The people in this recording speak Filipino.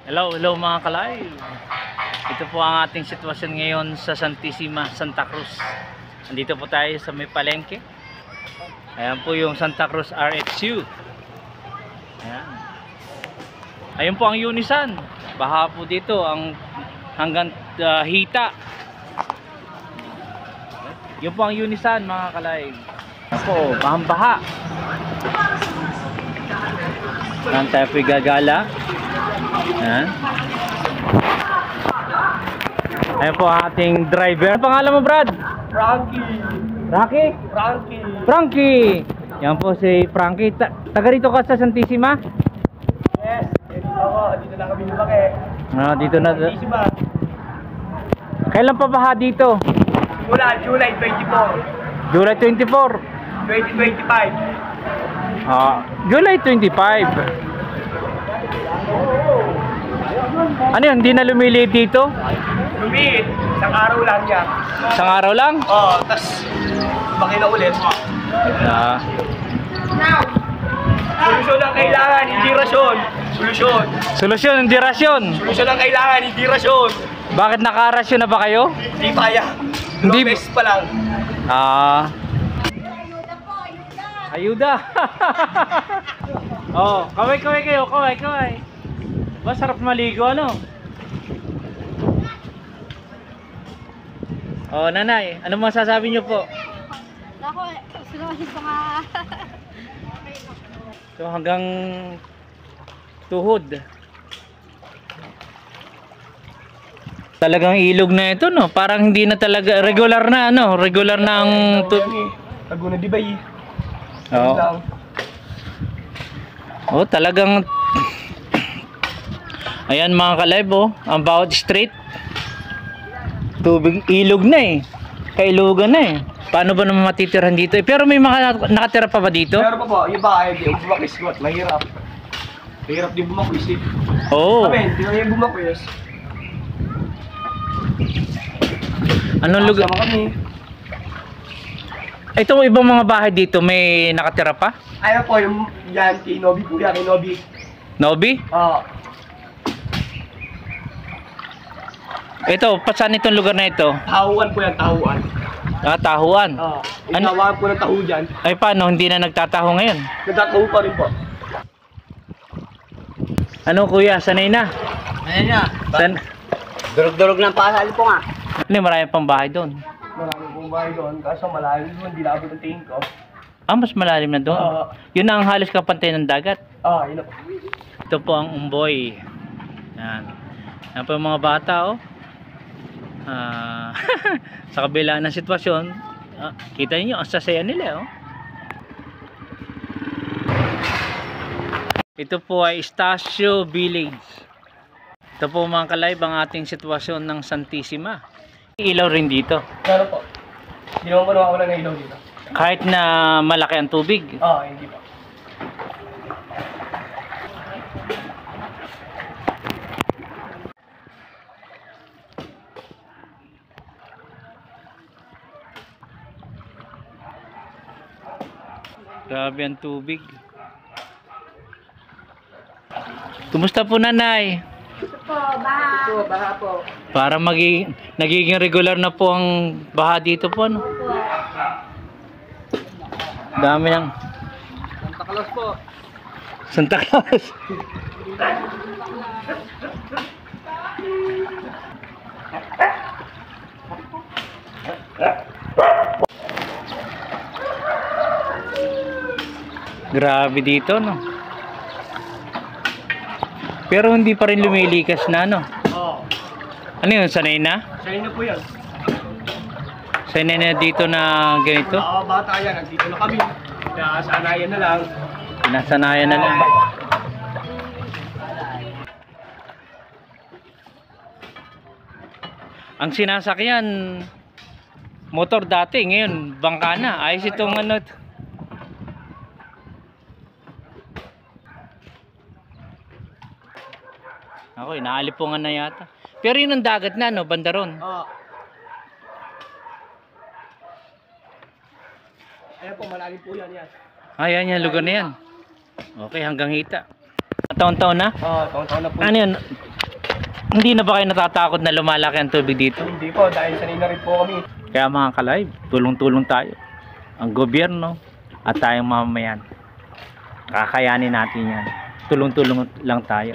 Hello, hello mga kalay. Ito po ang ating sitwasyon ngayon sa Santissima, Santa Cruz. Nandito po tayo sa may palengke. Ayan po yung Santa Cruz RXU. Ayan. Ayun po ang Unisan. Baha po dito ang hanggang hita. Yun po ang Unisan mga kalay. Ako, bahang-baha. Saan tayo po gagala? Ayan. Ayan po ang ating driver. Ano pangalan mo, Brad? Frankie. Rocky? Frankie. Frankie! Yan po si Frankie. Taga rito ka sa Santissima? Yes. Dito ako. Dito na kami lumaki. Dito na. Santissima. Kailan pa baha dito? Mula July 24. July 24. 2025. July 25. Ano yun? Hindi na lumiliit dito? Lumiit. Isang araw lang yan. Isang araw lang? Oo. Tas baki na ulit. Solusyon ang kailangan, hindi rasyon. Solusyon. Solusyon, hindi rasyon. Solusyon ang kailangan, hindi rasyon. Bakit nakarasyon na ba kayo? Hindi kaya. Hindi. 2 beses pa lang. Ayuda. Oh, kaway kayo, kaway. Masarap maligo, ano? Oh, nanay, ano masasabi niyo po? Ako, sinuhin ko nga. So hanggang tuhod. Talagang ilog na ito, no? Parang hindi na talaga regular na, ano? Regular na ang Laguna di ba eh? Oo. Oh, talagang ayan mga ka-live, oh, ang bawat street tubig, ilog na eh. Kailugan na eh. Paano ba naman matitirhan dito? Pero may mga nakatira pa ba dito? Meron pa po, yung bahay, yung bumakis ko at mahirap. Mahirap din bumakwis eh. Oo. Kami, hindi na yung bumakwis. Anong lugar? Sama kami. Itong ibang mga bahay dito, may nakatira pa? Ayaw po, yung yan, kay Nobi po yan, kay Nobi. Nobi? Oo. Ito, saan itong lugar na ito? Tahuan po yan, tahuan. Tahuan. Oo. Ano? Inawahan po ng tahu dyan. Ay, paano? Hindi na nagtataho ngayon? Nagtatahu pa rin po. Ano kuya, sanay na? Ayan na. Durog-durog ng pasal po nga. Hindi, marami pang bahay doon. Marami pong bahay doon, kaso malalim doon, hindi naabot ang tingin ko. Mas malalim na doon. Oo. Yun na ang halos kapantay ng dagat. Yun na po. Ito po ang Umboy. Yan. Yan po yung mga bata, oh. Sa kabila ng sitwasyon, kita niyo ang sasaya nila, oh. Ito po ay Estacio Village. Ito po mga ka-live ang ating sitwasyon ng Santissima. Ilaw rin dito. Pero po, hindi naman po nawawala ng ilaw dito. Kahit na malaki ang tubig. Hindi po. Grabe ang tubig. Kumusta po nanay? Baha po. Para nagiging regular na po ang baha dito po, no? Dami ng Santa Claus po. Santa Claus. Grabe dito, no? Pero hindi pa rin lumilikas na, no? Ano yun? Sanay na? Sa'yo na po yan. Sanay na dito na ganito? Bata yan, nandito na kami. Kaya sanayan na lang. Pinasanayan na lang. Ang sinasakyan motor dati, ngayon bangka na. Ayos itong ano. Ako, inaalipungan na yata. Pero yun ang dagat na, no? Bandaron. Ayan po, malalim po yan. Ayan yan, lugar na yan. Okay, hanggang hita. Taon-taon na? Oo, taon-taon na po. Ano yan? Hindi na ba kayo natatakot na lumalaki ang tubig dito? Hindi po, dahil sanay na rin po kami. Kaya mga ka-live, tulong-tulong tayo. Ang gobyerno at tayong mamamayan. Kakayanin natin yan. Tulong-tulong lang tayo.